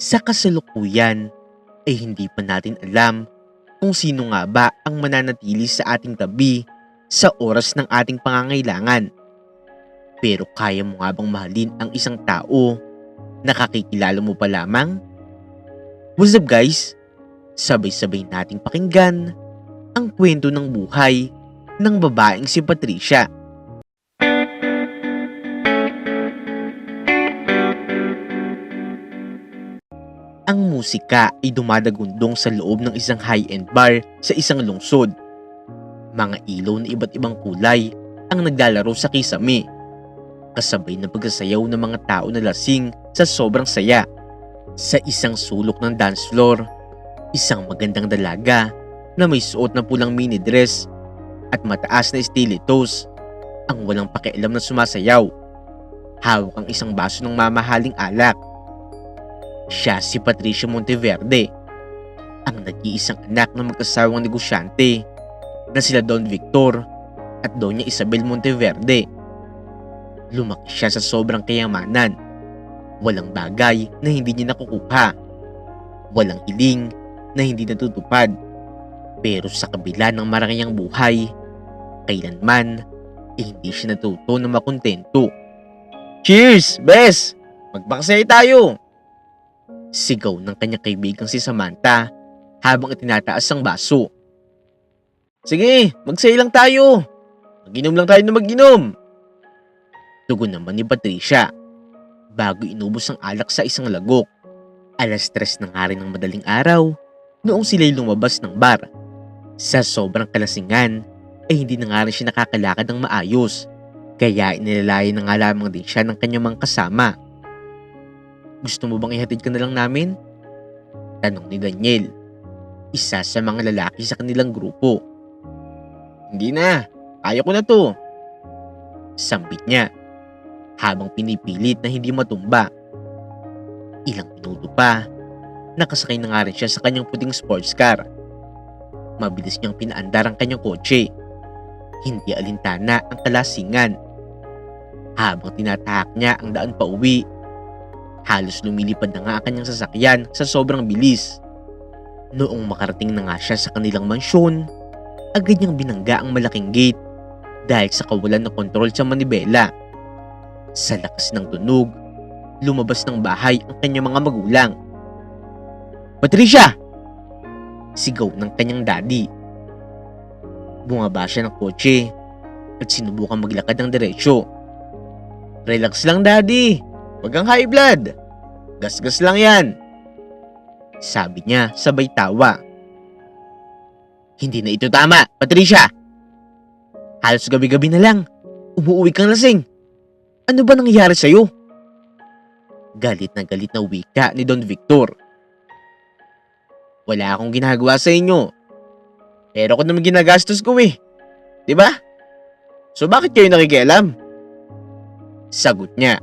Sa kasalukuyan ay hindi pa natin alam kung sino nga ba ang mananatili sa ating tabi sa oras ng ating pangangailangan. Pero kaya mo nga bang mahalin ang isang tao na kakikilala mo pa lamang? What's up guys? Sabay-sabay nating pakinggan ang kwento ng buhay ng babaeng si Patricia. Ang musika ay dumadagundong sa loob ng isang high-end bar sa isang lungsod. Mga ilaw na iba't ibang kulay ang naglalaro sa kisame, kasabay ng pagsasayaw ng mga tao na lasing sa sobrang saya. Sa isang sulok ng dance floor, isang magandang dalaga na may suot na pulang mini dress at mataas na stilettos ang walang pakialam na sumasayaw. Hawak ang isang baso ng mamahaling alak. Siya si Patricia Monteverde, ang nag-iisang anak ng magkasawang negosyante na sila Don Victor at Doña Isabel Monteverde. Lumaki siya sa sobrang kayamanan. Walang bagay na hindi niya nakukuha. Walang hiling na hindi natutupad. Pero sa kabila ng marangayang buhay, kailanman hindi siya natuto na makontento. Cheers, bes! Magbakasaya tayo! Sigaw ng kanyang kaibigang si Samantha habang itinataas ang baso. Sige, magsaya lang tayo. Mag-inom lang tayo na mag-inom. Tugon naman ni Patricia bago inubos ang alak sa isang lagok. 3:00 na nga rin ng madaling araw noong sila'y lumabas ng bar. Sa sobrang kalasingan ay hindi na nga rin siya nakakalakad ng maayos, kaya inilalayan na nga lamang din siya ng kanyang mga kasama. Gusto mo bang ihatid ka na lang namin? Tanong ni Daniel, isa sa mga lalaki sa kanilang grupo. Hindi na, kaya ko na to. Sambit niya habang pinipilit na hindi matumba. Ilang minuto pa, nakasakay na nga rin siya sa kanyang puting sports car. Mabilis niyang pinaandar ang kanyang kotse. Hindi alintana ang kalasingan. Habang tinatahak niya ang daan pa uwi, halos lumilipad na nga ang kanyang sasakyan sa sobrang bilis. Noong makarating na nga siya sa kanilang mansyon, agad niyang binangga ang malaking gate dahil sa kawalan ng kontrol sa manibela. Sa lakas ng tunog, lumabas ng bahay ang kanyang mga magulang. Patricia! Sigaw ng kanyang daddy. Bumaba siya ng kotse at sinubukan maglakad ng diretsyo. Relax lang daddy, wag kang high blood. Gas-gas lang yan. Sabi niya sabay tawa. Hindi na ito tama, Patricia. Halos gabi-gabi na lang, umuwi kang lasing. Ano ba nangyayari sa'yo? Galit na wika ni Don Victor. Wala akong ginagawa sa inyo. Pero ako naman ginagastos ko eh. Diba? So bakit kayo nakikialam? Sagot niya,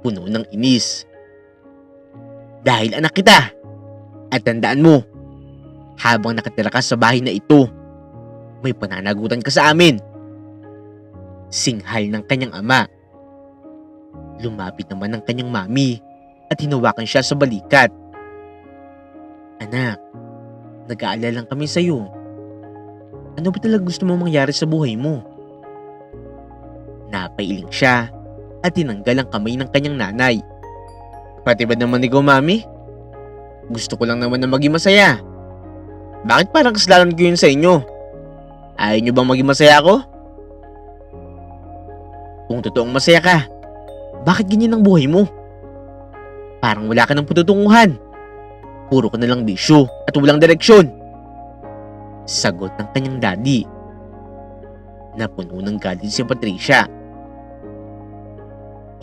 puno ng inis. Dahil anak kita. At tandaan mo, habang nakatira ka sa bahay na ito, may pananagutan ka sa amin. Singhal ng kanyang ama. Lumapit naman ang kanyang mami at hinawakan siya sa balikat. Anak, nag-aalala lang kami sa'yo. Ano ba talaga gusto mo mangyari sa buhay mo? Napailing siya at tinanggal ang kamay ng kanyang nanay. Pati ba naman ikaw, mami? Gusto ko lang naman na maging masaya. Bakit parang kasalanan ko yun sa inyo? Ayaw nyo bang maging masaya ako? Kung totoong masaya ka, bakit ganyan ang buhay mo? Parang wala ka ng patutunguhan. Puro ka na lang bisyo at walang direksyon. Sagot ng kanyang daddy. Napuno ng galit si Patricia.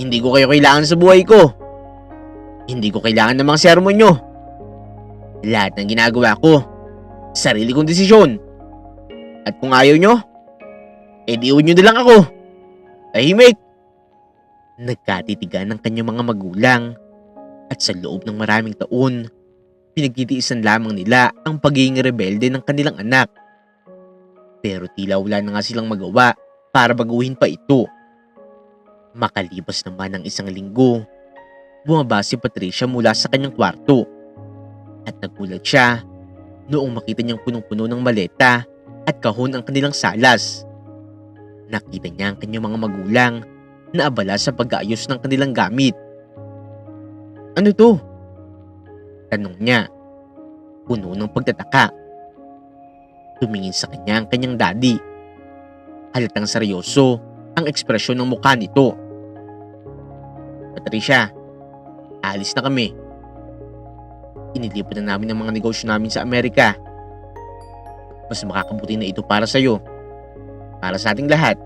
Hindi ko kayo kailangan sa buhay ko. Hindi ko kailangan ng mga sermon nyo. Lahat ng ginagawa ko, sarili kong desisyon. At kung ayaw nyo, edi iwan nyo na lang ako. Tahimik. Nagkatitigan ng kanyang mga magulang at sa loob ng maraming taon, pinagtitiisan lamang nila ang pagiging rebelde ng kanilang anak. Pero tila wala na nga silang magawa para baguhin pa ito. Makalipas naman ng 1 linggo, Bumaba si Patricia mula sa kanyang kwarto at nagulat siya noong makita niyang punong-puno ng maleta at kahon ang kanilang salas. Nakita niya ang kanyang mga magulang na abala sa pag-aayos ng kanilang gamit. "Ano to?" tanong niya, puno ng pagtataka. Tumingin sa kanya ang kanyang daddy. Halatang seryoso ang ekspresyon ng mukha nito. "Patricia, alis na kami. Inilipat na namin ang mga negosyo namin sa Amerika. Mas makakabuti na ito para sa'yo. Para sa ating lahat."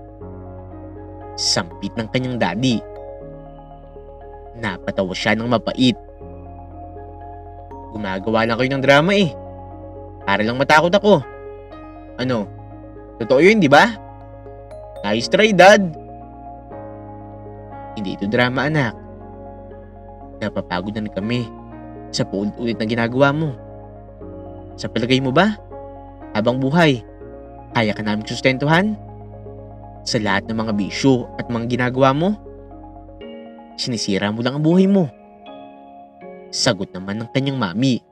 Sambit ng kanyang daddy. Napatawa siya ng mapait. "Gumagawa lang kayo ng drama eh. Para lang matakot ako. Ano? Totoo yun, di ba? Nice try, Dad." "Hindi ito drama, anak. Napapagod na kami sa paulit-ulit na ginagawa mo. Sa palagay mo ba, habang buhay, kaya ka namin sustentuhan? Sa lahat ng mga bisyo at mga ginagawa mo, sinisira mo lang ang buhay mo." Sagot naman ng kanyang mami.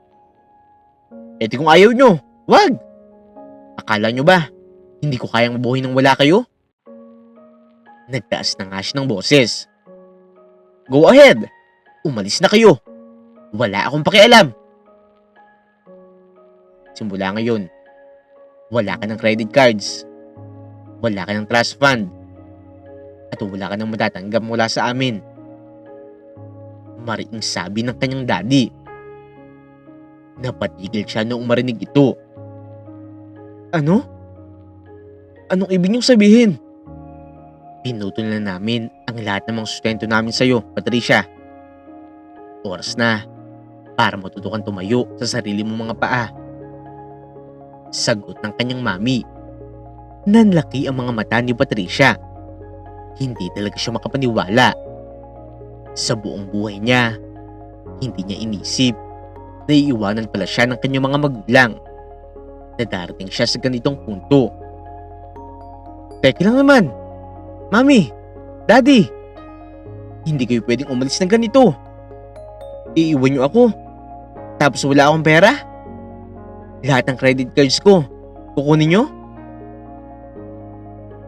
"Eti kung ayaw nyo, wag! Akala nyo ba, hindi ko kayang mabuhay nang wala kayo?" Nagtaas na nga siya ng boses. "Go ahead! Umalis na kayo! Wala akong pakialam. Simula ngayon, wala ka ng credit cards, wala ka ng trust fund, at wala ka ng matatanggap mula sa amin." Mariing sabi ng kanyang daddy. Napatigil siya noong marinig ito. "Ano? Anong ibig niyong sabihin?" "Pinutol na namin ang lahat ng mga sustento namin sa'yo, Patricia. Oras na para matutukan tumayo sa sarili mong mga paa." Sagot ng kanyang mami. Nanlaki ang mga mata ni Patricia. Hindi talaga siya makapaniwala. Sa buong buhay niya, hindi niya inisip na iiwanan pala siya ng kanyang mga magulang, na darating siya sa ganitong punto. "Teka lang naman, Mami, Daddy, hindi kayo pwedeng umalis ng ganito. Iiwan niyo ako, tapos wala akong pera? Lahat ng credit cards ko, kukunin niyo?"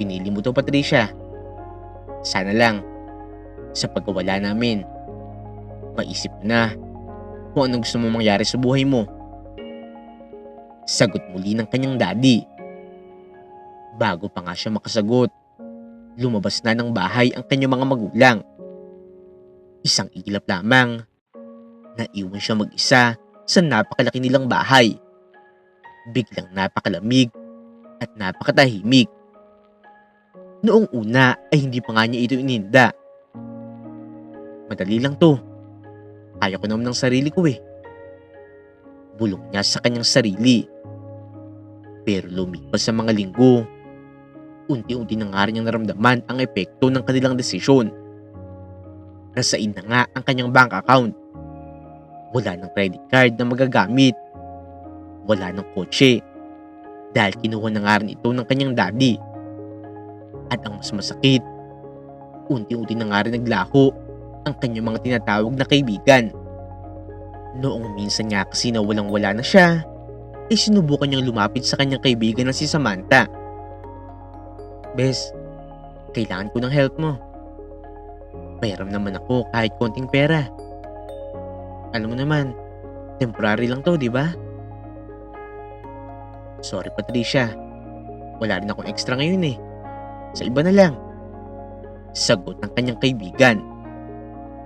"Pinili mo to, Patricia. Sana lang, sa pagkawala namin, maisip mo na kung anong gusto mo mangyari sa buhay mo." Sagot muli ng kanyang daddy. Bago pa nga siya makasagot, lumabas na ng bahay ang kanyang mga magulang. Isang ilap lamang, naiwan siya mag-isa sa napakalaki nilang bahay. Biglang napakalamig at napakatahimik. Noong una ay hindi pa nga niya ito ininda. "Madali lang to. Kaya ko naman ng sarili ko eh." Bulong niya sa kanyang sarili. Pero lumipas sa mga linggo, unti-unti na nga rin niyang naramdaman ang epekto ng kanilang desisyon. Nasain na nga ang kanyang bank account. Wala ng credit card na magagamit. Wala ng kotse, dahil kinuha na nga rin ito ng kanyang daddy. At ang mas masakit, unti-unti na nga rin naglaho ang kanyang mga tinatawag na kaibigan. Noong minsan nga kasi na walang-wala na siya, ay sinubukan niyang lumapit sa kanyang kaibigan na si Samantha. "Bes, kailangan ko ng help mo. Pahiram naman ako kahit konting pera. Alam mo naman, temporary lang to, di ba?" "Sorry, Patricia. Wala rin akong extra ngayon eh. Sa iba na lang." Sagot ng kanyang kaibigan.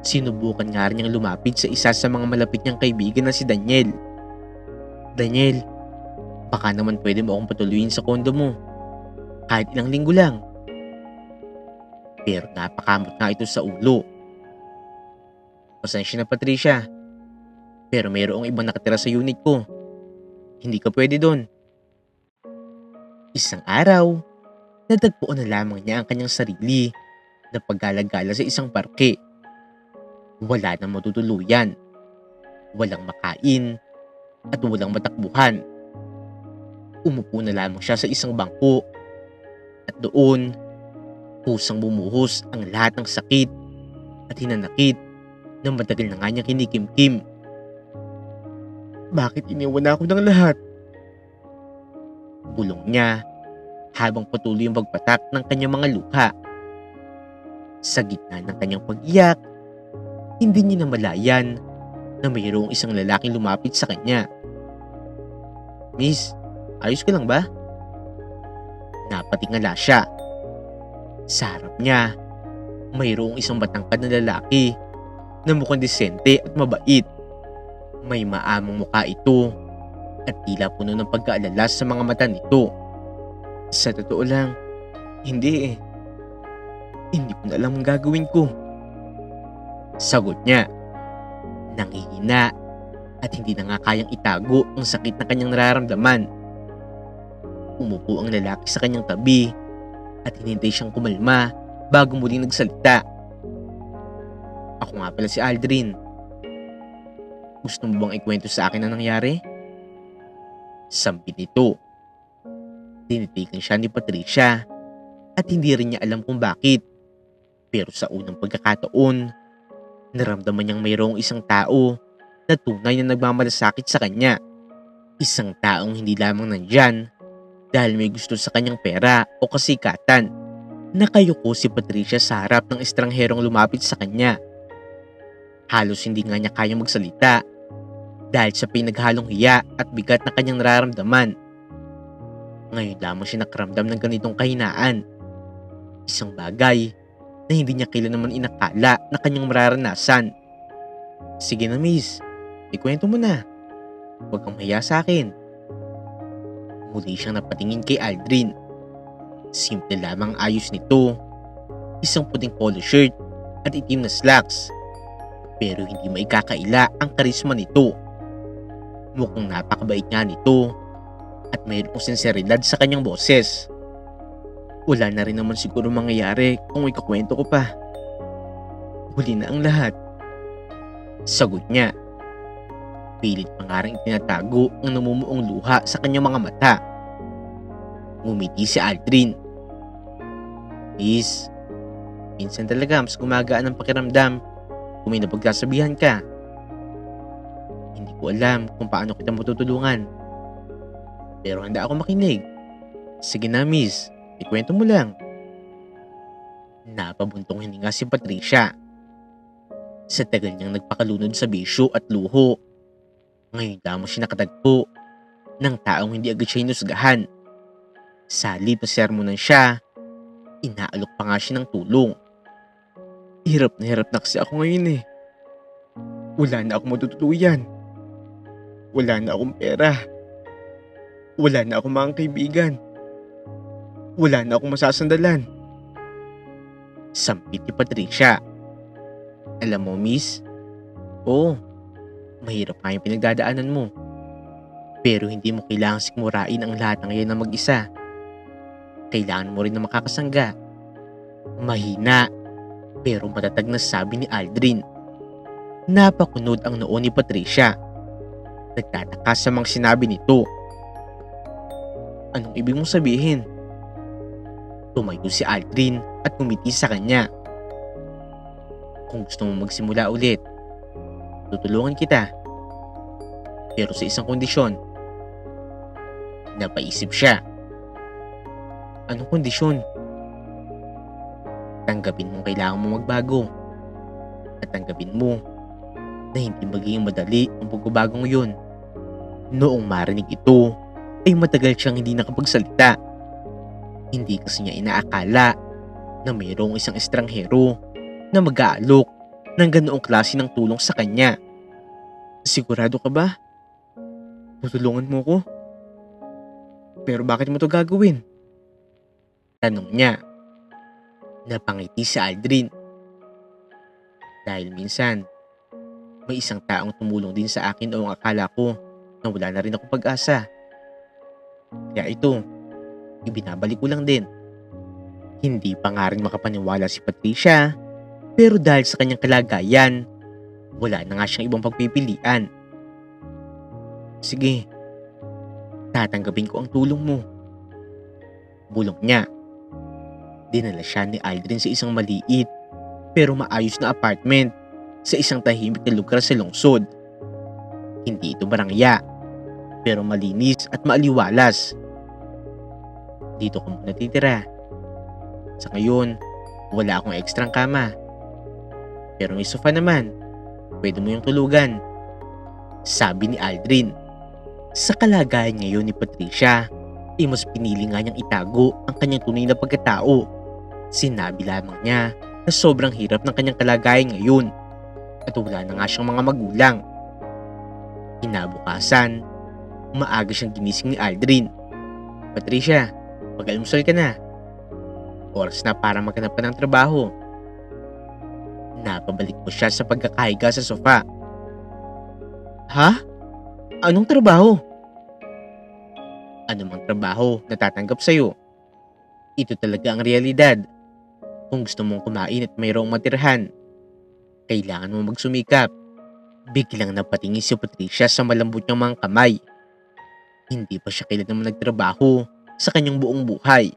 Sinubukan nga rin niyang lumapit sa isa sa mga malapit niyang kaibigan na si Daniel. "Daniel, baka naman pwede mo akong patuluyin sa kondo mo. Kahit ilang linggo lang." Pero napakamot nga ito sa ulo. "Pasensya na, Patricia. Pero mayroong ibang nakatira sa unit ko. Hindi ka pwede doon." Isang araw, natagpuan na lamang niya ang kanyang sarili na paggalagala sa isang parke. Wala nang matutuluyan, walang makain, at walang matakbuhan. Umupo na lamang siya sa isang bangko, at doon, kusang bumuhos ang lahat ng sakit at hinanakit na matagal na nga niyang kinikimkim. Bakit iniwan ako ng lahat? Bulong niya habang patuloy yung pagpatak ng kanyang mga luha. Sa gitna ng kanyang pag-iyak, hindi niya namalayan na mayroong isang lalaking lumapit sa kanya. Miss, ayos ka lang ba? Napatingala siya. Sa harap niya, mayroong isang matangkad na lalaki na mukhang disente at mabait. May maamang mukha ito at tila puno ng pagkaalala sa mga mata nito. Sa totoo lang, hindi eh. Hindi ko na alam ang gagawin ko. Sagot niya. Nanghihina at hindi na nga kayang itago ang sakit na kanyang nararamdaman. Umupo ang lalaki sa kanyang tabi at hinintay siyang kumalma bago muling nagsalita. Ako nga pala si Aldrin. Gusto mo bang ikwento sa akin ang nangyari? Sabi nito. Tinitigan siya ni Patricia at hindi rin niya alam kung bakit. Pero sa unang pagkakataon, naramdaman niyang mayroong isang tao na tunay na nagmamalasakit sa kanya. Isang taong hindi lamang nandyan dahil may gusto sa kanyang pera o kasikatan. Nakayuko si Patricia sa harap ng estrangherong lumapit sa kanya. Halos hindi nga niya kayang magsalita dahil sa pinaghalong hiya at bigat na kanyang nararamdaman. Ngayon lamang siya nakaramdam ng ganitong kahinaan. Isang bagay na hindi niya kailan naman inakala na kanyang mararanasan. Sige na miss, ikwento mo na. Huwag kang mahiya sa akin. Muli siyang napatingin kay Aldrin. Simple lamang ayos nito. Isang puting polo shirt at itim na slacks. Pero hindi maikakaila ang karisma nito. Mukhang napakabait nga nito at mayroong sinseridad sa kanyang boses. Wala na rin naman siguro mangyayari kung ikukwento ko pa. Huli na ang lahat. Sagot niya. Pilit pa nga rin itinatago ang namumuong luha sa kanyang mga mata. Ngumiti si Aldrin. Miss, minsan talaga mas gumagaan ang pakiramdam kung may napagsasabihan ka. Hindi ko alam kung paano kita matutulungan. Pero handa ako makinig. Sige na miss, ikwento mo lang. Napabuntong hininga si Patricia. Sa tagal niyang nagpakalunod sa bisyo at luho, ngayon lamang siya nakatagpo ng taong hindi agad siya hinusgahan. Sa halip na sermonan siya, inaalok pa nga siya ng tulong. Hirap na kasi ako ngayon eh. Wala na akong matutuluyan. Wala na akong pera. Wala na akong mga kaibigan. Wala na akong masasandalan. Sampit ni Patricia. Alam mo miss, oo, mahirap nga yung pinagdadaanan mo. Pero hindi mo kailangang sikmurain ang lahat ng iyan na mag-isa. Kailangan mo rin na makakasangga. Mahina, pero matatag na sabi ni Aldrin. Napakunod ang noo ni Patricia. Nagtataka sa mga sinabi nito. Anong ibig mong sabihin? Tumayo si Aldrin at ngumiti sa kanya. Kung gusto mong magsimula ulit, tutulungan kita. Pero sa isang kondisyon. Napaisip siya. Anong kondisyon? Tanggapin mong kailangan mo magbago. At tanggapin mo na hindi magiging madali ang pagbabago ngayon. Noong marinig ito, ay matagal siyang hindi nakapagsalita. Hindi kasi niya inaakala na mayroong isang estranghero na mag-aalok ng ganoong klase ng tulong sa kanya. Sigurado ka ba? Tutulungan mo ko? Pero bakit mo to gagawin? Tanong niya. Napangiti si Aldrin. Dahil minsan, may isang taong tumulong din sa akin o ang akala ko na wala na rin ako pag-asa. Kaya ito, ibinabalik ko lang din. Hindi pa nga rin makapaniwala si Patricia, pero dahil sa kanyang kalagayan, wala na nga siyang ibang pagpipilian. Sige, tatanggapin ko ang tulong mo. Bulong niya. Dinala siya ni Aldrin sa isang maliit pero maayos na apartment sa isang tahimik na lugar sa lungsod. Hindi ito barangya, pero malinis at maaliwalas. Dito ko muna titira. Sa ngayon, wala akong ekstrang kama. Pero may sofa naman. Pwede mo yung tulugan. Sabi ni Aldrin. Sa kalagayan ngayon ni Patricia, mas pinili nga niyang itago ang kanyang tunay na pagkatao. Sinabi lamang niya na sobrang hirap ng kanyang kalagayan ngayon at wala na nga siyang mga magulang. Kinabukasan, maaga siyang ginising ni Aldrin. Patricia, mag-almusal ka na. Oras na para maghanap ka ng trabaho. Napabalik ko siya sa pagkakahiga sa sofa. Ha? Anong trabaho? Anumang trabaho na tatanggap sa'yo. Ito talaga ang realidad. Kung gusto mong kumain at mayroong matirhan, kailangan mo magsumikap. Biglang napatingin si Patricia sa malambot niyang mga kamay. Hindi pa siya kailan naman nagtrabaho sa kanyang buong buhay.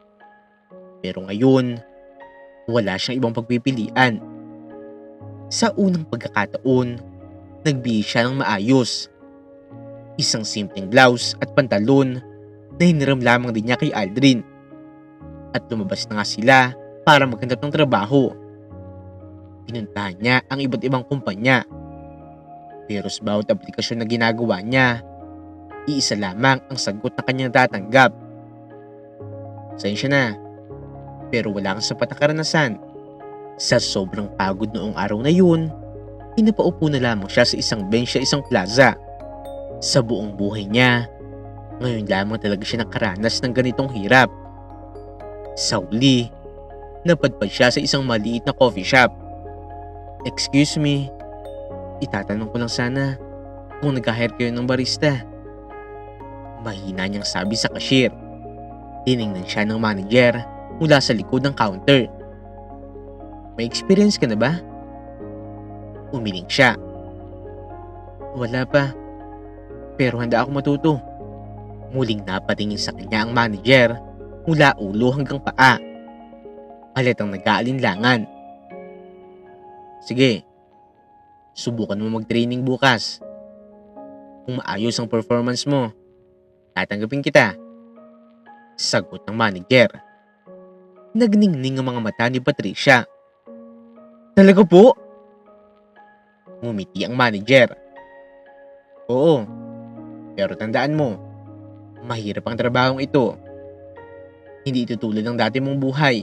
Pero ngayon, wala siyang ibang pagpipilian. Sa unang pagkakataon, nagbihis siya ng maayos. Isang simpleng blouse at pantalon na hiniram lamang din niya kay Aldrin. At lumabas na nga sila para maghanap ng trabaho. Pinuntahan niya ang iba't ibang kumpanya. Pero sa bawat aplikasyon na ginagawa niya, iisa lamang ang sagot na kanyang tatanggap. Sensya na, pero wala kang sapat na karanasan. Sa sobrang pagod noong araw na yun, pinapaupo na lamang siya sa isang bench sa isang plaza. Sa buong buhay niya, ngayon lamang talaga siya nakaranas ng ganitong hirap. Sa huli, napadpad siya sa isang maliit na coffee shop. Excuse me, itatanong ko lang sana kung nag-hire kayo ng barista. Mahina niyang sabi sa cashier. Tiningnan siya ng manager mula sa likod ng counter. May experience ka na ba? Umiling siya. Wala pa, pero handa ako matuto. Muling napatingin sa kanya ang manager mula ulo hanggang paa. Halatang nag-aalinlangan. Sige, subukan mo mag-training bukas. Kung maayos ang performance mo, tatanggapin kita. Sagot ng manager. Nagningning ang mga mata ni Patricia. Talaga po? Ngumiti ang manager. Oo, pero tandaan mo, mahirap ang trabahong ito. Hindi ito tulad ng dati mong buhay.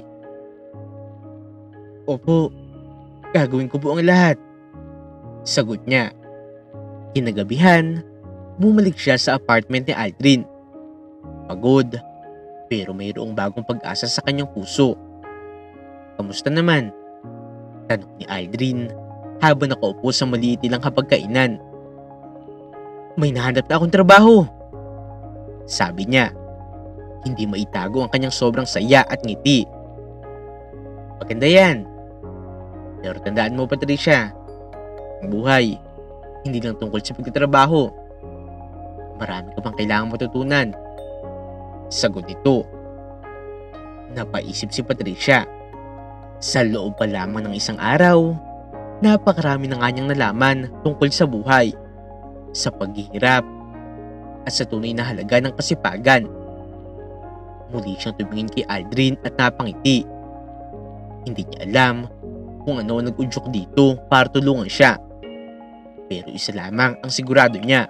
Opo, gagawin ko po ang lahat. Sagot niya. Kinagabihan, bumalik siya sa apartment ni Aldrin. Pagod, pero mayroong bagong pag-asa sa kanyang puso. Kamusta naman? Tanong ni Aldrin habang nakaupo sa maliit nilang hapagkainan. May nahanap na akong trabaho. Sabi niya. Hindi maitago ang kanyang sobrang saya at ngiti. Maganda yan. Pero tandaan mo, Patricia, ang buhay, hindi lang tungkol sa pagtatrabaho. Marami ka pang kailangang matutunan. Sagot nito. Napaisip si Patricia. Sa loob pa lamang ng isang araw, napakarami na nga niyang nalaman tungkol sa buhay, sa paghihirap, at sa tunay na halaga ng kasipagan. Muli siyang tumingin kay Aldrin at napangiti. Hindi niya alam kung ano ang nag-udyok dito para tulungan siya. Pero isa lamang ang sigurado niya.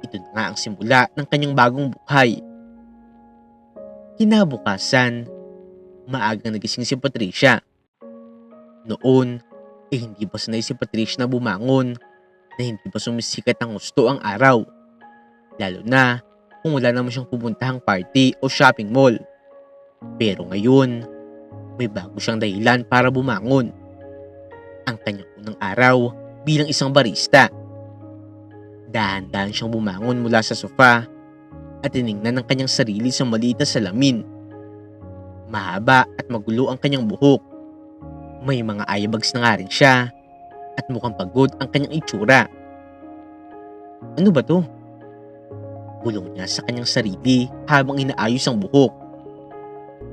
Ito na nga ang simula ng kanyang bagong buhay. Kinabukasan, maagang nagising si Patricia. Noon, hindi pa sanay si Patricia na bumangon na hindi pa sumisikat ang gusto ang araw. Lalo na kung wala naman siyang pupuntahang party o shopping mall. Pero ngayon, may bago siyang dahilan para bumangon. Ang kanyang unang araw bilang isang barista. Dahan-dahan siyang bumangon mula sa sofa at tiningnan ang kanyang sarili sa maliit na salamin. Mahaba at magulo ang kanyang buhok. May mga eyebags na nga rin siya at mukhang pagod ang kanyang itsura. Ano ba to? Bulong niya sa kanyang sarili habang inaayos ang buhok.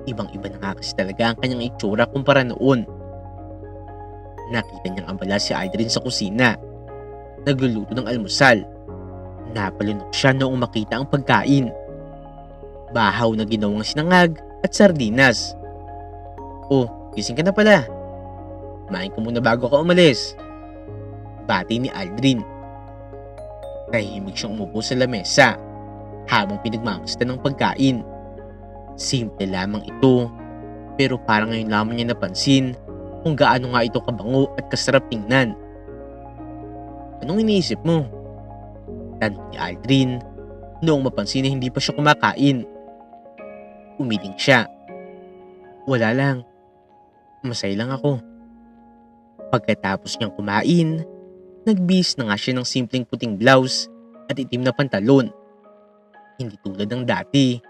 Ibang-iba na nga kasi talaga ang kanyang itsura kumpara noon. Nakita niyang abala si Aldrin sa kusina, nagluluto ng almusal. Napalunok siya noong makita ang pagkain. Bahaw na ginawang sinangag at sardinas. "Oh, gising ka na pala. Kumain ka muna bago ka umalis." Bati ni Aldrin. Tahimik siyang umupo sa lamesa habang pinagmamasdan ng pagkain. Simple lamang ito, pero parang ngayon lamang niya napansin kung gaano nga ito kabango at kasarap tingnan. "Anong iniisip mo?" tanong ni Aldrin noong mapansin na hindi pa siya kumakain. Umiling siya. "Wala lang. Masaya lang ako." Pagkatapos niyang kumain, nagbihis na nga siya ng simpleng puting blouse at itim na pantalon. Hindi tulad ng dati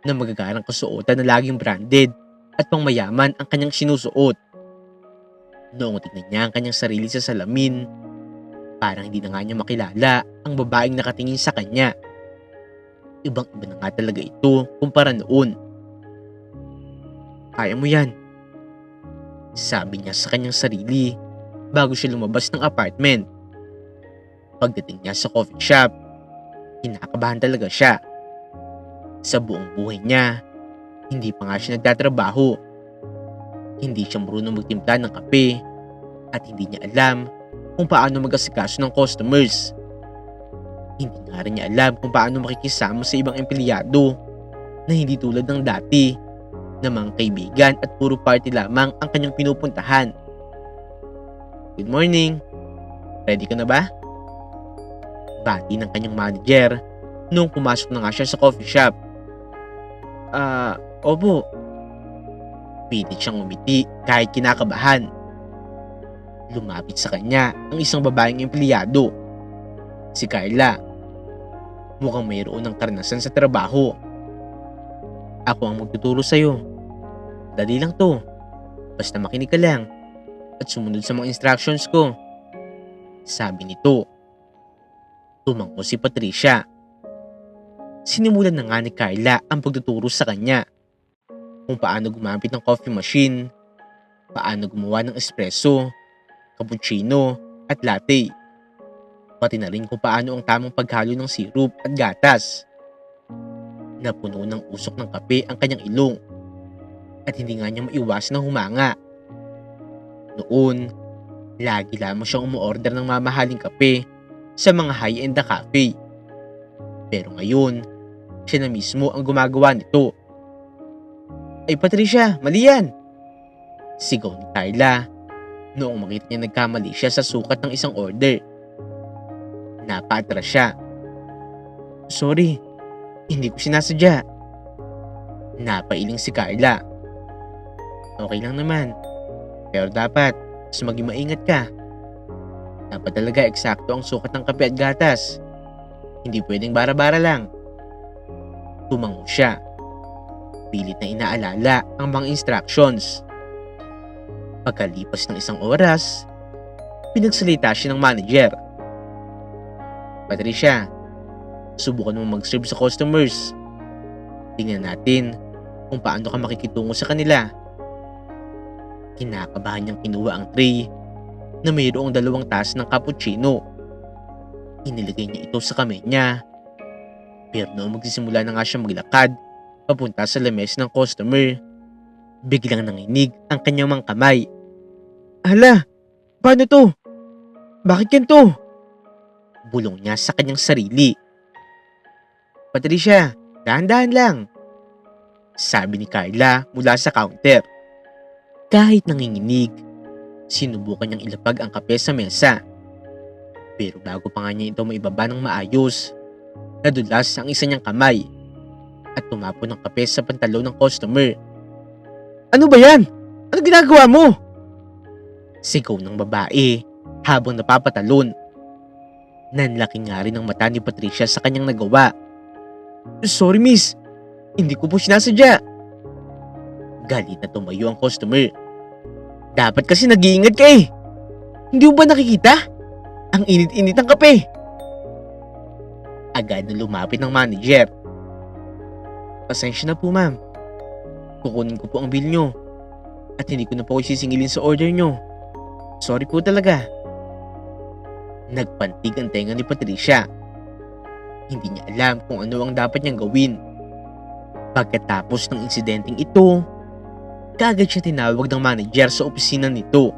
na magagarang kasuotan na laging branded at pangmayaman ang kanyang sinusuot. Noong tignan niya ang kanyang sarili sa salamin, parang hindi na nga niya makilala ang babaeng nakatingin sa kanya. Ibang-iba na nga talaga ito kumpara noon. "Kaya mo yan," sabi niya sa kanyang sarili bago siya lumabas ng apartment. Pagdating niya sa coffee shop, kinakabahan talaga siya. Sa buong buhay niya, hindi pa nga siya nagtatrabaho. Hindi siya marunong magtimpla ng kape at hindi niya alam kung paano mag-asikaso ng customers. Hindi nga rin niya alam kung paano makikisama sa ibang empleyado na hindi tulad ng dati na mga kaibigan at puro party lamang ang kanyang pinupuntahan. "Good morning. Ready ka na ba?" Bati ng kanyang manager noong pumasok na nga siya sa coffee shop. Opo." Pilit siyang umiti kahit kinakabahan. Lumapit sa kanya ang isang babaeng empleyado. Si Carla. Mukhang mayroon ng karanasan sa trabaho. "Ako ang magtuturo sa'yo. Dali lang to. Basta makinig ka lang at sumunod sa mga instructions ko," sabi nito. Tumango si Patricia. Sinimulan na nga ni Carla ang pagtuturo sa kanya kung paano gumamit ng coffee machine, paano gumawa ng espresso, cappuccino at latte. Pati na rin kung paano ang tamang paghalo ng sirup at gatas. Napuno ng usok ng kape ang kanyang ilong at hindi nga niya maiwasan ng humanga. Noon, lagi lamang siyang umuorder ng mamahaling kape sa mga high-end na cafe. Pero ngayon, siya na mismo ang gumagawa nito. "Ay Patricia, mali yan!" sigaw ni Carla noong makita niya nagkamali siya sa sukat ng isang order. Napaatras siya. "Sorry, hindi ko sinasadya." Napailing si Carla. "Okay lang naman, pero dapat mas maging maingat ka. Dapat talaga eksakto ang sukat ng kape at gatas. Hindi pwedeng bara-bara lang." Tumango siya. Pilit na inaalala ang mga instructions. Pagkalipas ng isang oras, pinagsalita siya ng manager. "Patricia, subukan mo mag-serve sa customers. Tingnan natin kung paano ka makikitungo sa kanila." Kinakabahan niyang kinuha ang tray na mayroong 2 taas ng cappuccino. Inilagay niya ito sa kamay niya. Pero noong magsisimula na nga siya maglakad papunta sa lamesa ng customer, biglang nanginig ang kanyang mga kamay. "Hala, paano to? Bakit ganito?" bulong niya sa kanyang sarili. "Patricia, dahan-dahan lang," sabi ni Carla mula sa counter. Kahit nanginginig, sinubukan niyang ilapag ang kape sa mesa. Pero bago pa nga niya ito maibaba ng maayos, nadulas ang isa niyang kamay at tumapon ng kape sa pantalon ng customer. "Ano ba yan? Ano ginagawa mo?" sigaw ng babae habang napapatalon. Nanlaki nga rin ang mata ni Patricia sa kanyang nagawa. "Sorry miss, hindi ko po sinasadya." Galit na tumayo ang customer. "Dapat kasi nag-iingat ka eh. Hindi mo ba nakikita? Ang init-init ng kape." Agad na lumapit ng manager. "Pasensya na po ma'am. Kukunin ko po ang bill nyo at hindi ko na po kayo sisingilin sa order nyo. Sorry po talaga. Nagpantig ang tenga ni Patricia. Hindi niya alam kung ano ang dapat niyang gawin. Pagkatapos ng insidenteng ito, kaagad siya tinawag ng manager sa opisina nito.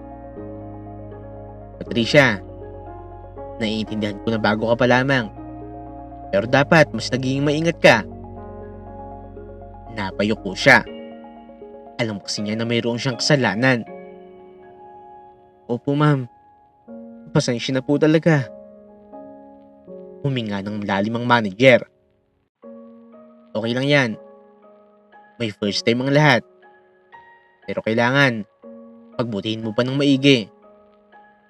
Patricia, naiintindihan ko na bago ka pa lamang. Pero dapat mas naging maingat ka. Napayuko siya. Alam kasi niya na mayroon siyang kasalanan. Opo ma'am, pasensya na po talaga. Huminga ng malalim ang manager. Okay lang yan. May first time ang lahat. Pero kailangan, pagbutihin mo pa ng maigi.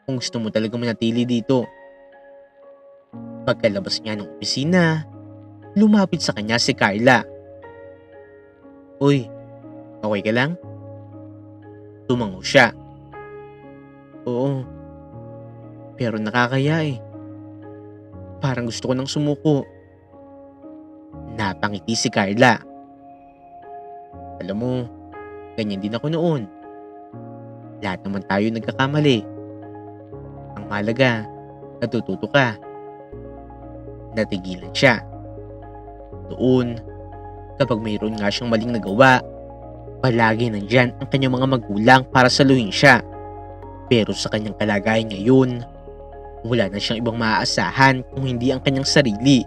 Kung gusto mo talaga manatili dito. Pagkalabas niya ng opisina, lumapit sa kanya si Carla. Uy, okay ka lang? Tumango siya. Oo, pero nakakaya eh. Parang gusto ko nang sumuko. Napangiti si Carla. Alam mo, ganyan din ako noon. Lahat naman tayo nagkakamali. Ang mahalaga, natututo ka. Natigilan siya. Doon, kapag mayroon nga siyang maling nagawa, palagi nandyan ang kanyang mga magulang para saluhin siya. Pero sa kanyang kalagayan ngayon, wala na siyang ibang maaasahan kung hindi ang kanyang sarili.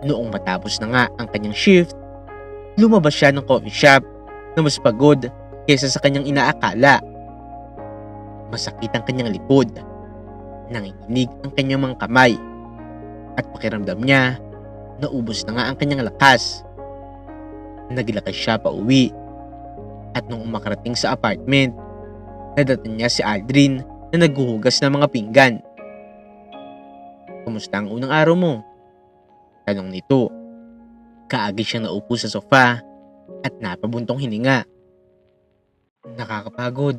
Noong matapos na nga ang kanyang shift, lumabas siya ng coffee shop na mas pagod kaysa sa kanyang inaakala. Masakit ang kanyang likod, nanginginig ang kanyang mga kamay, at pakiramdam niya, naubos na nga ang kanyang lakas. Naglakad siya pa uwi, at nung umakarating sa apartment, nadatan niya si Aldrin na naghuhugas ng mga pinggan. Kumusta ang unang araw mo? Tanong nito. Kaagad siyang naupo sa sofa at napabuntong hininga. Nakakapagod.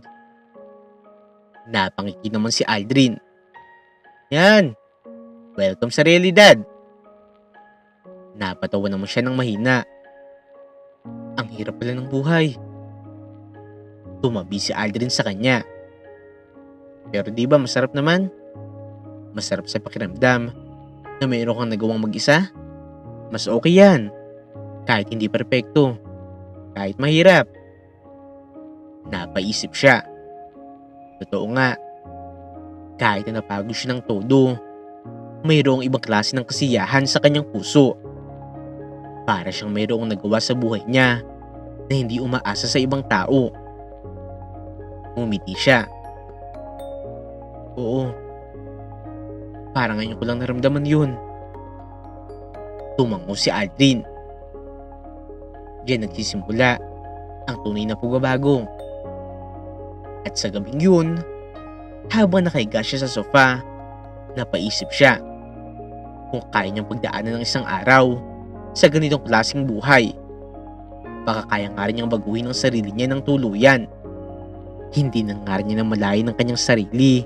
Napangiti naman si Aldrin. Yan! Welcome sa realidad! Napatawa naman siya ng mahina. Ang hirap pala ng buhay. Tumabi si Aldrin sa kanya. Pero di ba masarap naman? Masarap sa pakiramdam na mayroon kang nagawang mag-isa? Mas okay yan. Kahit hindi perpekto. Kahit mahirap. Napaisip siya. Totoo nga. Kahit na napagod siya ng todo, mayroong ibang klase ng kasiyahan sa kanyang puso. Para siyang mayroong nagawa sa buhay niya na hindi umaasa sa ibang tao. Umiti siya. Oo. Parang ngayon ko lang naramdaman yun. Tumango si Aldrin. Diyan nagsisimula ang tunay na pagbabago. At sa gabing yun, habang nakahiga siya sa sofa, napaisip siya kung kaya niyang pagdaanan ng isang araw sa ganitong klaseng buhay. Baka kaya nga rin niyang baguhin ang sarili niya ng tuluyan. Hindi na nga rin niya namalayan ng kanyang sarili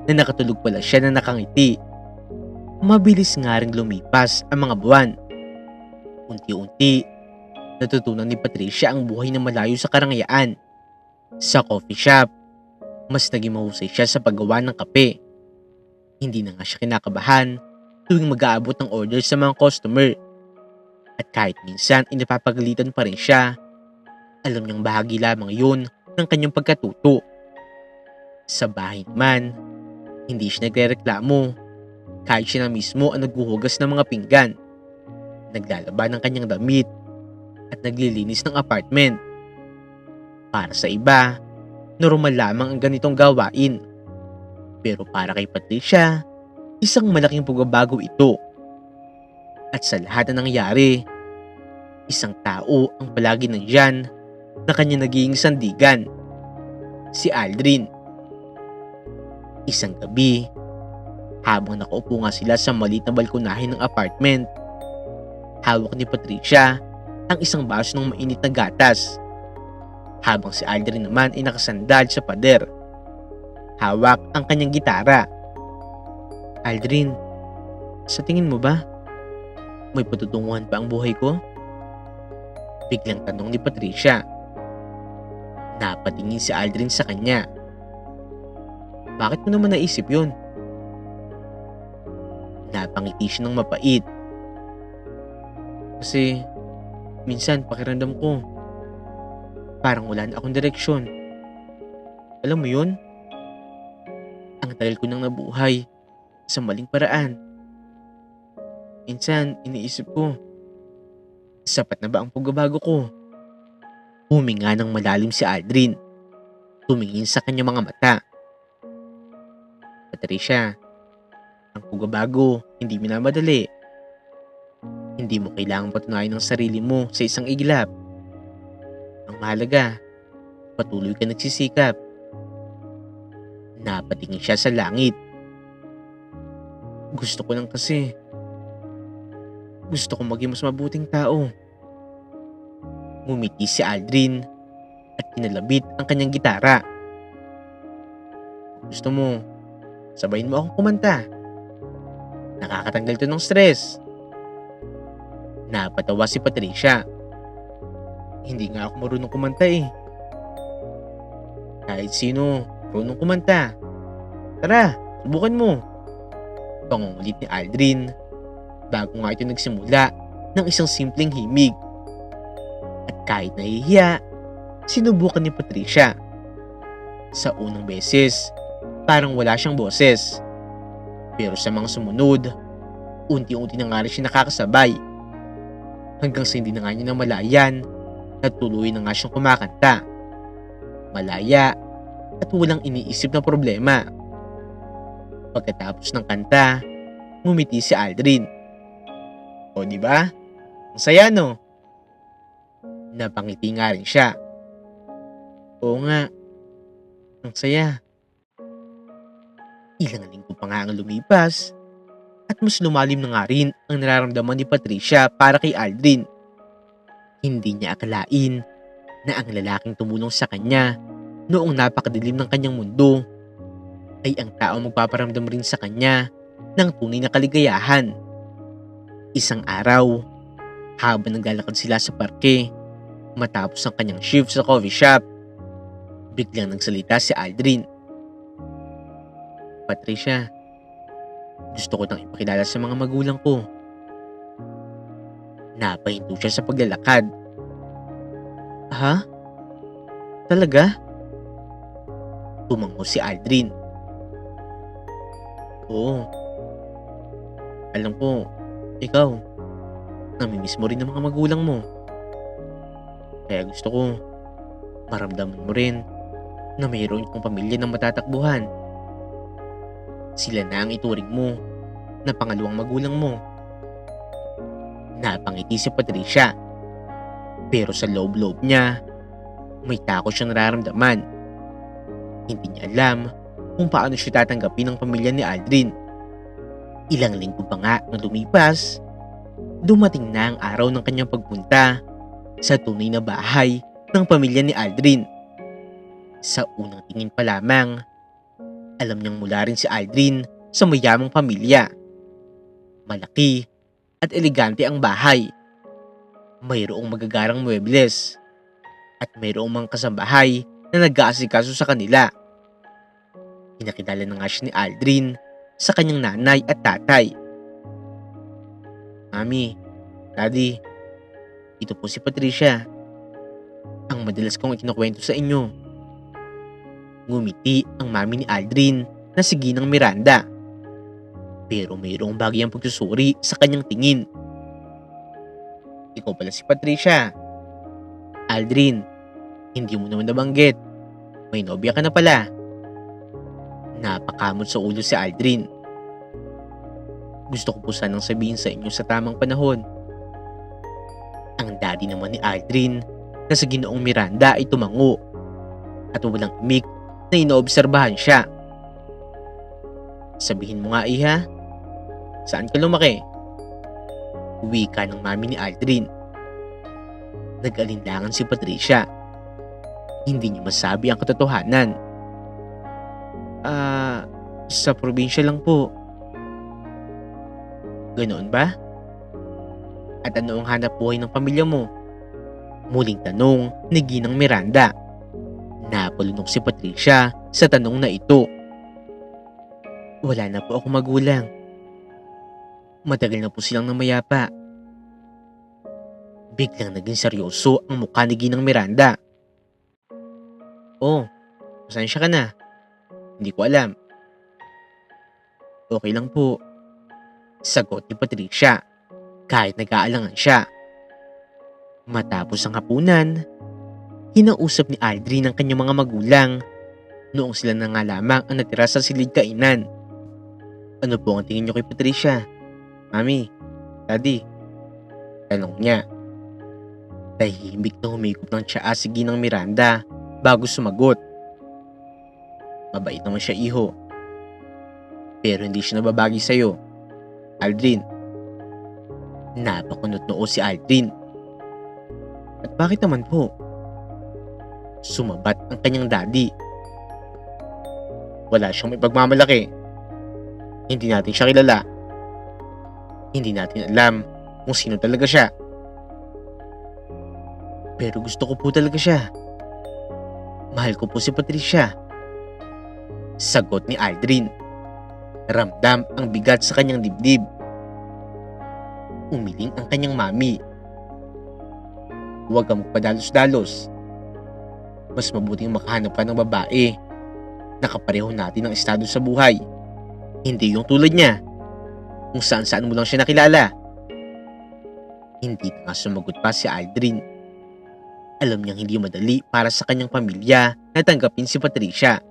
na nakatulog pala siya na nakangiti. Mabilis nga rin lumipas ang mga buwan. Unti-unti, natutunan ni Patricia ang buhay na malayo sa karangyaan. Sa coffee shop, mas naging mahusay siya sa paggawa ng kape. Hindi na nga siya kinakabahan tuwing mag-aabot ng order sa mga customer. At kahit minsan inapapagalitan pa rin siya, alam niyang bahagi lamang yun ng kanyang pagkatuto. Sa bahay naman, hindi siya nagrereklamo kahit siya na mismo ang naghuhugas ng mga pinggan, naglalaba ng kanyang damit at naglilinis ng apartment. Para sa iba, normal lamang ang ganitong gawain. Pero para kay Patricia, isang malaking pagbabago ito. At sa lahat na nangyari, isang tao ang palagi nandyan na kanya naging sandigan. Si Aldrin. Isang gabi, habang nakaupo nga sila sa maliit na balkonahe ng apartment, hawak ni Patricia ang isang baso ng mainit na gatas, habang si Aldrin naman ay nakasandal sa pader. Hawak ang kanyang gitara. Aldrin, sa tingin mo ba, may patutunguhan pa ang buhay ko? Biglang tanong ni Patricia. Napatingin si Aldrin sa kanya. Bakit mo naman naisip yun? Napangiti siya ng mapait. Kasi minsan pakiramdam ko parang wala na akong direksyon. Alam mo yun? Ang tagal ko nang nabuhay sa maling paraan. Minsan iniisip ko, sapat na ba ang pagbabago ko? Huminga ng malalim si Aldrin. Tumingin sa kanyang mga mata. Patricia, ang pagbabago hindi minamadali. Hindi mo kailangang patunayan ang sarili mo sa isang iglap. Ang mahalaga, patuloy ka nagsisikap. Napatingin siya sa langit. Gusto ko lang kasi. Gusto kong maging mas mabuting tao. Ngumiti si Aldrin at kinalabit ang kanyang gitara. Gusto mo, sabayin mo akong kumanta. Nakakatanggal to ng stress. Napatawa si Patricia. Hindi nga ako marunong kumanta eh. Kahit sino, marunong kumanta. Tara, subukan mo. Pangungulit ni Aldrin bago nga ito nagsimula ng isang simpleng himig. At kahit nahihiya, sinubukan ni Patricia. Sa unang beses, parang wala siyang boses. Pero sa mga sumunod, unti-unti na nga rin siya nakakasabay. Hanggang sa hindi na nga niya namalayan at tuloy na nga siyang kumakanta. Malaya at walang iniisip na problema. Pagkatapos ng kanta, ngumiti si Aldrin. O di ba? Ang saya no? Napangiti nga rin siya. Oo nga, ang saya. Ilang linggo pa nga ang lumipas at mas lumalim na nga rin ang nararamdaman ni Patricia para kay Aldrin. Hindi niya akalain na ang lalaking tumulong sa kanya noong napakadilim ng kanyang mundo ay ang tao magpaparamdam rin sa kanya ng tunay na kaligayahan. Isang araw, habang naglalakad sila sa parke, matapos ang kanyang shift sa coffee shop, biglang nagsalita si Aldrin. Patricia, gusto ko nang ipakilala sa mga magulang ko. Napahinto siya sa paglalakad. Ha? Talaga? Tumango si Aldrin. Oo. Alam ko, ikaw, namimiss mo rin ang mga magulang mo. Kaya gusto ko, maramdaman mo rin na mayroon kang pamilya na matatakbuhan. Sila na ang ituring mo na pangalawang magulang mo. Napangiti si Patricia. Pero sa loob-loob niya, may takot siyang nararamdaman. Hindi niya alam kung paano siya tatanggapin ng pamilya ni Aldrin. Ilang linggo pa nga na lumipas, dumating na ang araw ng kanyang pagpunta sa tunay na bahay ng pamilya ni Aldrin. Sa unang tingin pa lamang, alam niyang mula rin si Aldrin sa mayamang pamilya. Malaki at elegante ang bahay. Mayroong magagarang muebles at mayroong mga kasambahay na nag-aasikaso sa kanila. Pinakilala na nga siya ni Aldrin sa kanyang nanay at tatay. Mami, Daddy, ito po si Patricia. Ang madalas kong ikinukwento sa inyo. Ngumiti ang mami ni Aldrin na si Ginang Miranda. Pero mayroong bagyang pagsusuri sa kanyang tingin. Ikaw pala si Patricia. Aldrin, hindi mo naman nabanggit. May nobya ka na pala. Napakamot sa ulo si Aldrin. Gusto ko po sanang sabihin sa inyo sa tamang panahon. Ang daddy naman ni Aldrin na sa Ginoong Miranda ay tumango at walang imik na inoobserbahan siya. Sabihin mo nga iha, saan ka lumaki? Wika ng mami ni Aldrin. Nag-alinlangan si Patricia. Hindi niya masabi ang katotohanan. Sa probinsya lang po. Ganoon ba? At ano ang hanap buhay ng pamilya mo? Muling tanong ni Ginang Miranda. Napalunok si Patricia sa tanong na ito. Wala na po ako magulang. Matagal na po silang namayapa. Biglang naging seryoso ang mukha ni Ginang Miranda. Oh, pasensya ka na. Hindi ko alam. Okay lang po. Sagot ni Patricia kahit nag-aalangan siya. Matapos ang hapunan, kinausap ni Aldrin ang kanyang mga magulang noong sila na nga lamang ang natira sa silid kainan. Ano po ang tingin niyo kay Patricia? Mami, Daddy, tanong niya. Tahimik na humikop ng tsaa si Ginang Miranda bago sumagot. Mabait naman siya, iho. Pero hindi siya nababagi sa'yo, Aldrin. Napakunot noo si Aldrin. At bakit naman po? Sumabat ang kanyang daddy. Wala siyang may pagmamalaki. Hindi natin siya kilala. Hindi natin alam kung sino talaga siya. Pero gusto ko po talaga siya. Mahal ko po si Patricia. Sagot ni Aldrin. Ramdam ang bigat sa kanyang dibdib. Umiling ang kanyang mami. Huwag kang magpadalos-dalos. Mas mabuting makahanap ka ng babae na kapareho natin ng estado sa buhay. Hindi yung tulad niya, kung saan-saan mo lang siya nakilala. Hindi na nga sumagot pa si Aldrin. Alam niyang hindi madali para sa kanyang pamilya na tanggapin si Patricia.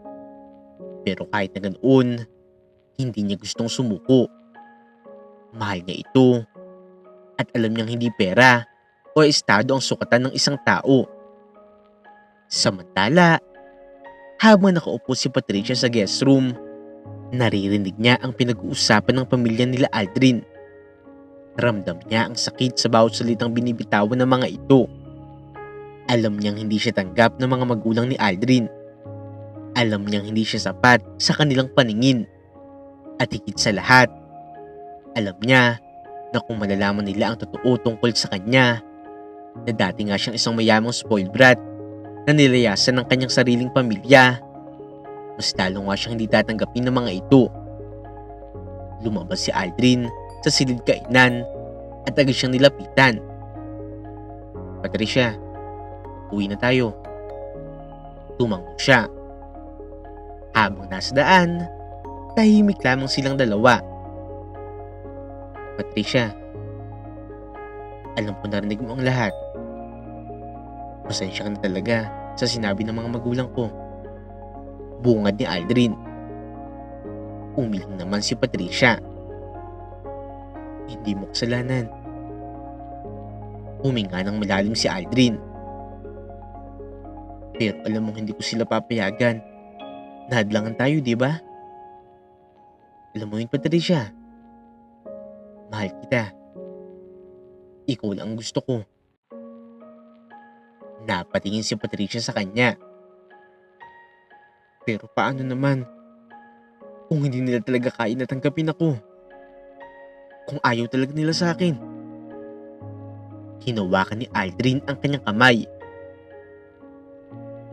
Pero kahit na ganoon, hindi niya gustong sumuko. Mahal niya ito at alam niyang hindi pera o estado ang sukatan ng isang tao. Samantala, habang nakaupo si Patricia sa guest room, naririnig niya ang pinag-uusapan ng pamilya nila Aldrin. Ramdam niya ang sakit sa bawat salitang binibitawan ng mga ito. Alam niyang hindi siya tanggap ng mga magulang ni Aldrin. Alam niyang hindi siya sapat sa kanilang paningin. At higit sa lahat, alam niya na kung malalaman nila ang totoo tungkol sa kanya, na dati nga siyang isang mayamang spoiled brat na nilayasan ng kanyang sariling pamilya, mas lalo nga siyang hindi tatanggapin ng mga ito. Lumabas si Aldrin sa silid kainan at agad siyang nilapitan. Patricia, uwi na tayo. Tumango siya. Habang nasa daan, tahimik lamang silang dalawa. Patricia, alam ko narinig mo ang lahat. Pasensya ka na talaga sa sinabi ng mga magulang ko. Bungad ni Aldrin. Umiling naman si Patricia. Hindi mo kasalanan. Huminga ng malalim si Aldrin. Pero alam mo hindi ko sila papayagan. Nahadlangan tayo, di ba? Alam mo yun, Patricia. Mahal kita. Ikaw lang ang gusto ko. Napatingin si Patricia sa kanya. Pero paano naman kung hindi nila talaga kaya na tanggapin ako? Kung ayaw talaga nila sa akin? Hinawakan ni Aldrin ang kanyang kamay.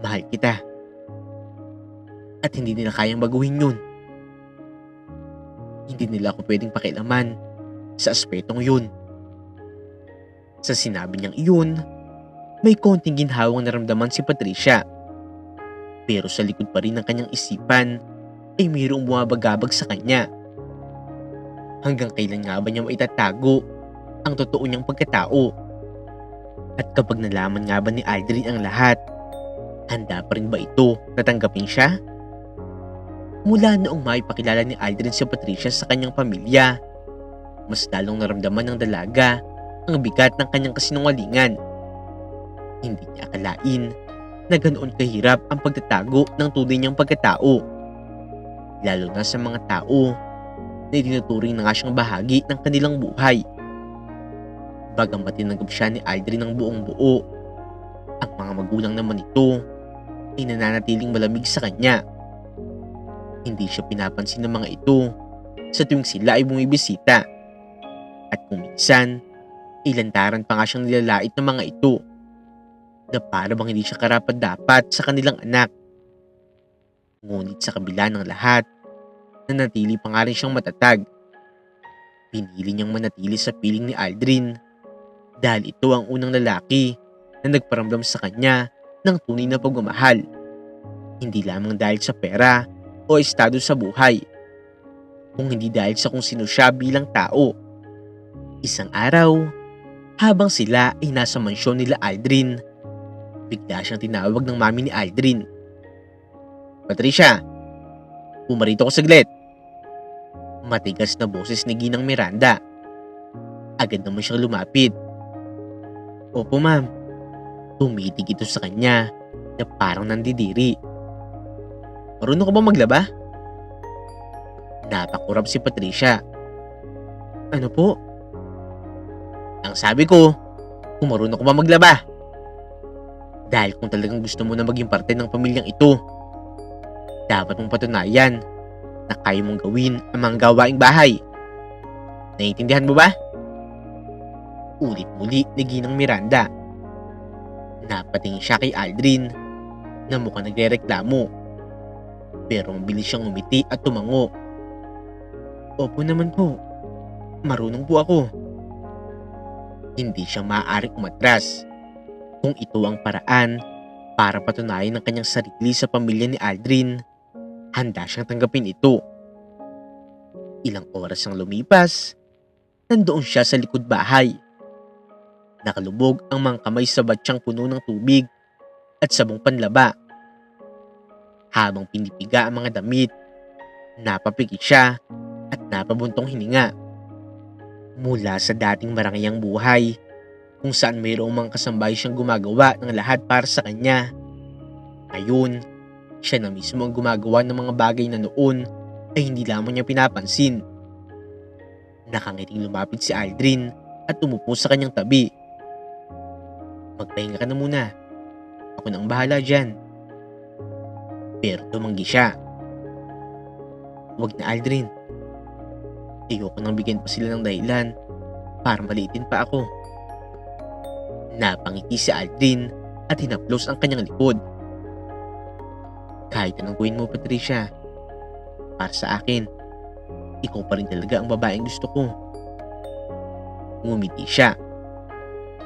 Mahal kita. At hindi nila kayang baguhin yun. Hindi nila ako pwedeng pakialaman sa aspetong yun. Sa sinabi niyang iyon, may konting ginhawang naramdaman si Patricia. Pero sa likod pa rin ng kanyang isipan ay mayroong bumabagabag sa kanya. Hanggang kailan nga ba niya maitatago ang totoo niyang pagkatao? At kapag nalaman nga ba ni Aldrin ang lahat, handa pa rin ba ito na tanggapin siya? Mula noong maipakilala ni Aldrin si Patricia sa kanyang pamilya, mas lalong naramdaman ng dalaga ang bigat ng kanyang kasinungalingan. Hindi niya akalain na ganoon kahirap ang pagtatago ng tunay niyang pagkatao. Lalo na sa mga tao na itinuturing na nga siyang bahagi ng kanilang buhay. Bagamat tinanggap siya ni Aldrin ng buong buo, ang mga magulang naman nito ay nananatiling malamig sa kanya. Hindi siya pinapansin ng mga ito sa tuwing sila ay bumibisita. At kung minsan, ilantaran pa nga siyang nilalait ng mga ito na para bang hindi siya karapat-dapat sa kanilang anak. Ngunit sa kabila ng lahat, nanatili pa nga rin siyang matatag. Pinili niyang manatili sa piling ni Aldrin dahil ito ang unang lalaki na nagparamdam sa kanya ng tunay na pagmamahal. Hindi lamang dahil sa pera o estado sa buhay, kung hindi dahil sa kung sino siya bilang tao. Isang araw, habang sila ay nasa mansyon nila Aldrin, bigla siyang tinawag ng mami ni Aldrin. "Patricia, pumarito ko saglit." Matigas na boses ni Ginang Miranda. Agad naman siyang lumapit. "Opo ma'am." Tumitig ito sa kanya na parang nandidiri. "Marunong ka ba maglaba?" Napakurap si Patricia. "Ano po?" "Ang sabi ko, kung marunong ka ba maglaba. Dahil kung talagang gusto mo na maging parte ng pamilyang ito, dapat mong patunayan na kaya mong gawin ang mga gawaing bahay. Naiintindihan mo ba?" Ulit muli ni Ginang Miranda. Napatingin siya kay Aldrin na mukhang nagrereklamo, pero mabilis siyang umiti at tumango. "Opo naman po, marunong po ako." Hindi siya maaaring umatras kung ito ang paraan para patunayan ng kanyang sarili sa pamilya ni Aldrin. Handa siyang tanggapin ito. Ilang oras ang lumipas, nandoon siya sa likod bahay. Nakalubog ang mga kamay sa batsyang puno ng tubig at sabong panlaba. Habang pinipiga ang mga damit, napapikit siya at napabuntong hininga. Mula sa dating marangayang buhay, kung saan mayroong mga kasambay siyang gumagawa ng lahat para sa kanya, ngayon, siya na mismo ang gumagawa ng mga bagay na noon ay hindi lamang niya pinapansin. Nakangiting lumapit si Aldrin at umupo sa kanyang tabi. "Magpahinga ka na muna. Ako na ang bahala dyan." Pero tumanggi siya. "Wag na Aldrin. Ayoko nang bigyan pa sila ng dahilan para maliitin pa ako." Napangiti si Aldrin at hinaplos ang kanyang likod. "Kahit anong gawin mo, Patricia, para sa akin, ikaw pa rin talaga ang babaeng gusto ko." Ngumiti siya,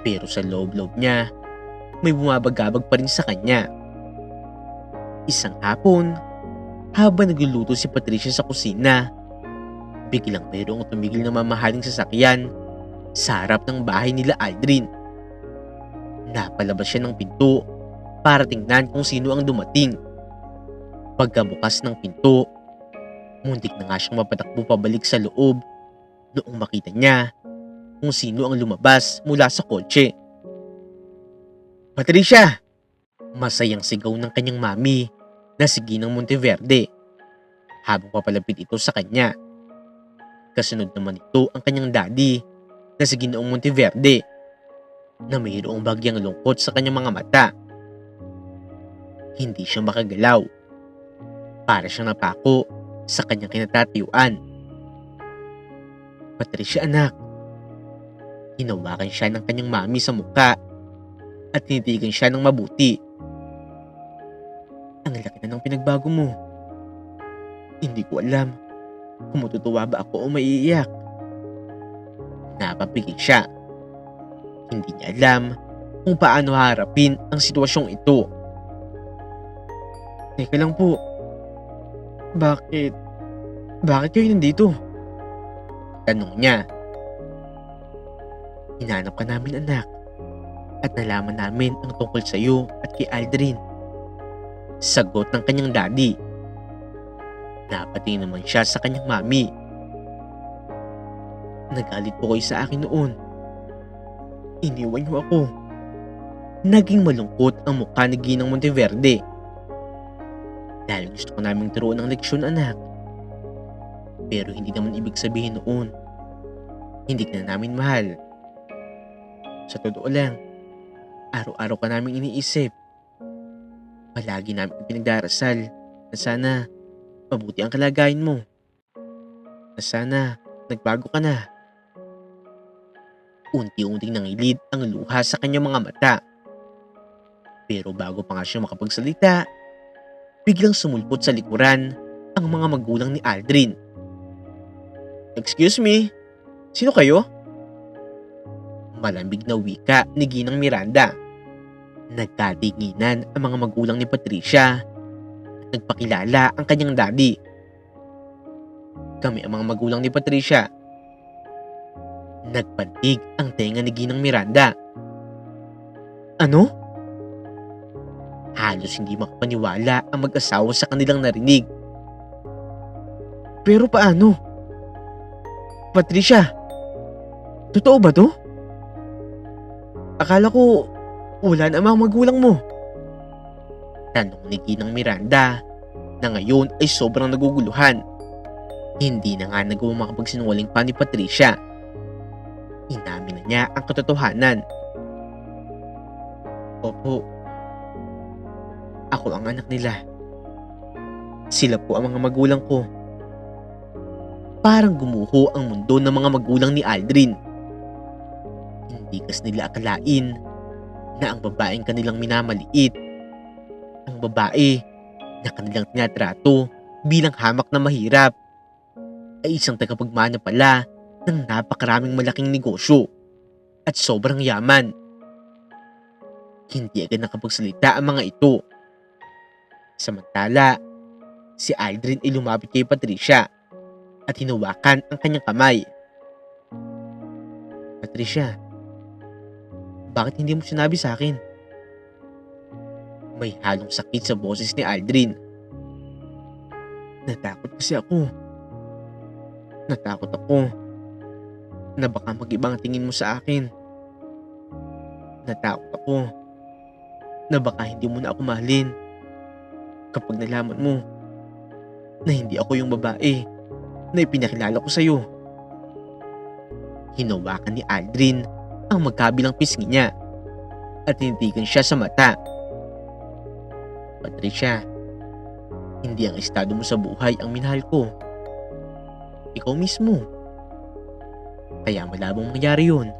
pero sa loob-loob niya, may bumabagabag pa rin sa kanya. Isang hapon, habang nagluluto si Patricia sa kusina, biglang mayroong tumigil na mamahaling sasakyan sa harap ng bahay nila Aldrin. Napalabas siya ng pinto para tingnan kung sino ang dumating. Pagkabukas ng pinto, muntik na nga siyang mapatakbo pabalik sa loob noong makita niya kung sino ang lumabas mula sa kotse. "Patricia!" Masayang sigaw ng kanyang mami na si Ginang Monteverde habang papalapit ito sa kanya. Kasunod naman ito ang kanyang daddy na si Ginoong Monteverde na mayroong bagyang lungkot sa kanyang mga mata. Hindi siya makagalaw. Para siyang napako sa kanyang kinatatayuan. "Patricia anak." Hinawakan siya ng kanyang mami sa muka at tinitigan siya ng mabuti. "Ang laki na ng pinagbago mo. Hindi ko alam kung matutuwa ba ako o maiiyak." Napapikit siya. Hindi niya alam kung paano harapin ang sitwasyong ito. "Teka lang po. Bakit? Bakit kayo nandito?" Tanong niya. "Hinanap ka namin anak at nalaman namin ang tungkol sa iyo at kay Aldrin." Sagot ng kanyang daddy. Napatingin naman siya sa kanyang mami. "Nagalit po kayo sa akin noon. Iniwan niyo ako." Naging malungkot ang mukha ni Ginang Monteverde. "Dahil gusto ko naming turuan ng leksyon anak. Pero hindi naman ibig sabihin noon hindi ka na namin mahal. Sa totoo lang, araw-araw ka naming iniisip. Palagi namin pinagdarasal na sana mabuti ang kalagayan mo. Na sana nagbago ka na." Unti-unting nangilid ang luha sa kanyang mga mata. Pero bago pa nga siya makapagsalita, biglang sumulpot sa likuran ang mga magulang ni Aldrin. "Excuse me, sino kayo?" Malamig na wika ni Ginang Miranda. Nagkatinginan ang mga magulang ni Patricia at nagpakilala ang kanyang daddy. "Kami ang mga magulang ni Patricia." Nagpantig ang tenga ni Ginang Miranda. "Ano?" Halos hindi makapaniwala ang mag-asawa sa kanilang narinig. "Pero paano? Patricia, totoo ba to? Akala ko wala na ang mga magulang mo." Tanong ni Ginang Miranda na ngayon ay sobrang naguguluhan. Hindi na nga nagawang makapagsinungaling pa ni Patricia. Inamin na niya ang katotohanan. "Opo, ako ang anak nila. Sila po ang mga magulang ko." Parang gumuho ang mundo ng mga magulang ni Aldrin. Hindi kasi nila akalain na ang babaeng kanilang minamaliit, ang babae na kanilang tinatrato bilang hamak na mahirap, ay isang tagapagmana pala ng napakaraming malaking negosyo at sobrang yaman. Hindi agad nakapagsalita ang mga ito. Samantala, si Aldrin ay lumapit kay Patricia at hinawakan ang kanyang kamay. "Patricia, bakit hindi mo sinabi sa akin?" May halong sakit sa boses ni Aldrin. "Natakot kasi ako. Natakot ako na baka mag-iba ang tingin mo sa akin. Natakot ako na baka hindi mo na ako mahalin kapag nalaman mo na hindi ako yung babae na ipinakilala ko sa'yo." Hinawakan ni Aldrin ang magkabilang pisngi niya at tinitigan siya sa mata. "Patricia, hindi ang estado mo sa buhay ang minahal ko. Ikaw mismo. Kaya malabong mangyari yun."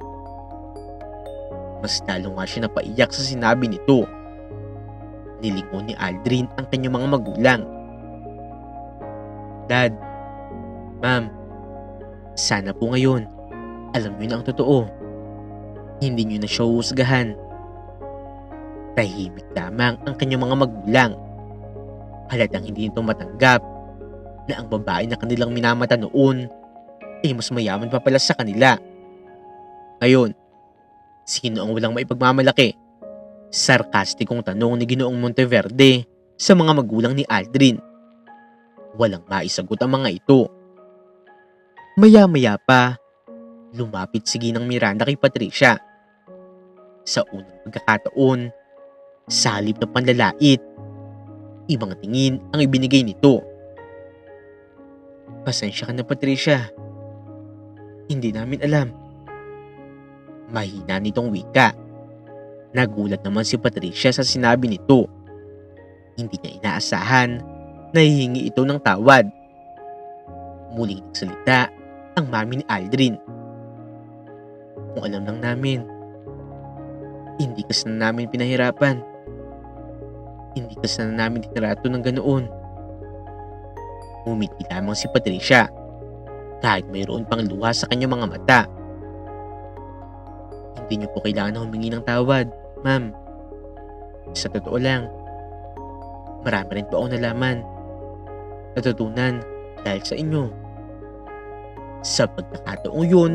Mas lalo nga siya napaiyak sa sinabi nito. Nilingon ni Aldrin ang kanyang mga magulang. "Dad, Ma'am, sana po ngayon alam niyo na ang totoo. Hindi niyo na siya huhusgahan." Tahimik lamang ang kanyang mga magulang. Halatang hindi nito matanggap na ang babae na kanilang minamata noon ay mas mayaman pa pala sa kanila. Ngayon, sino ang walang maipagmamalaki? Sarkastikong tanong ni Ginoong Monteverde sa mga magulang ni Aldrin. Walang maisagot ang mga ito. Maya-maya pa, lumapit si Ginang Miranda kay Patricia. Sa unang pagkakataon, sa halip na panlalait, ibang tingin ang ibinigay nito. "Pasensya ka na, Patricia. Hindi namin alam." Mahina nitong wika. Nagulat naman si Patricia sa sinabi nito. Hindi niya inaasahan na hihingi ito ng tawad. Muling nagsalita ang mami ni Aldrin. "Kung alam lang namin, hindi kasi na namin pinahirapan. Hindi kasi na namin tinrato ng ganoon." Umiti lamang si Patricia kahit mayroon pang luha sa kanyang mga mata. "Hindi niyo po kailangan na humingi ng tawad, ma'am. Sa totoo lang, marami rin po akong nalaman, natutunan dahil sa inyo." Sa pagkakataong yun,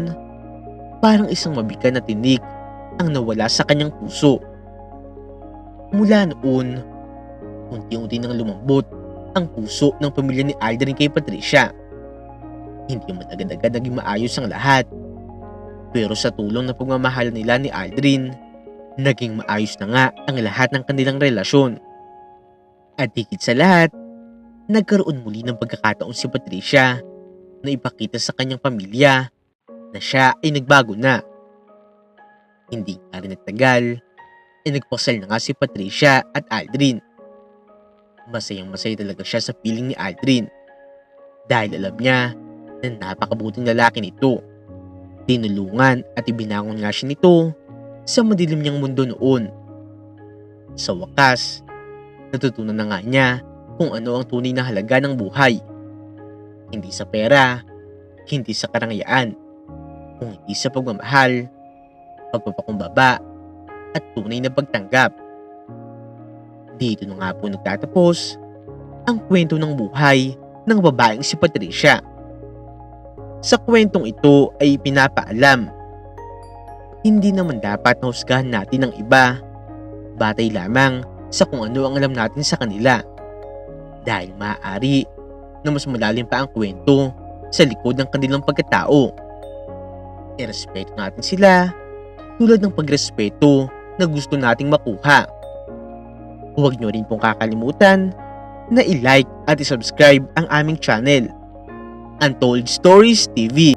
parang isang mabigat na tinik ang nawala sa kanyang puso. Mula noon, unti-unti nang lumambot ang puso ng pamilya ni Aldrin kay Patricia. Hindi man agad-agad naging maayos ang lahat, pero sa tulong ng pagmamahal nila ni Aldrin, naging maayos na nga ang lahat ng kanilang relasyon. At higit sa lahat, nagkaroon muli ng pagkakataon si Patricia na ipakita sa kanyang pamilya na siya ay nagbago na. Hindi nga rin nagtagal, nagpakasal na nga si Patricia at Aldrin. Masayang-masaya talaga siya sa piling ni Aldrin dahil alam niya na napakabuting lalaki nito. Tinulungan at ibinangon nga siya nito sa madilim niyang mundo noon. Sa wakas, natutunan na nga niya kung ano ang tunay na halaga ng buhay Hindi sa pera, hindi sa karangyaan, kung hindi sa pagmamahal, pagpapakumbaba, at tunay na pagtanggap. Dito na nga po nagtatapos ang kwento ng buhay ng babaeng si Patricia. Sa kwentong ito ay pinapaalam, hindi naman dapat husgahan natin ang iba batay lamang sa kung ano ang alam natin sa kanila. Dahil maaari na mas malalim pa ang kwento sa likod ng kanilang pagkatao. Irespeto natin sila tulad ng pagrespeto na gusto nating makuha. Huwag nyo rin pong kakalimutan na i-like at i-subscribe ang aming channel, Untold Stories TV.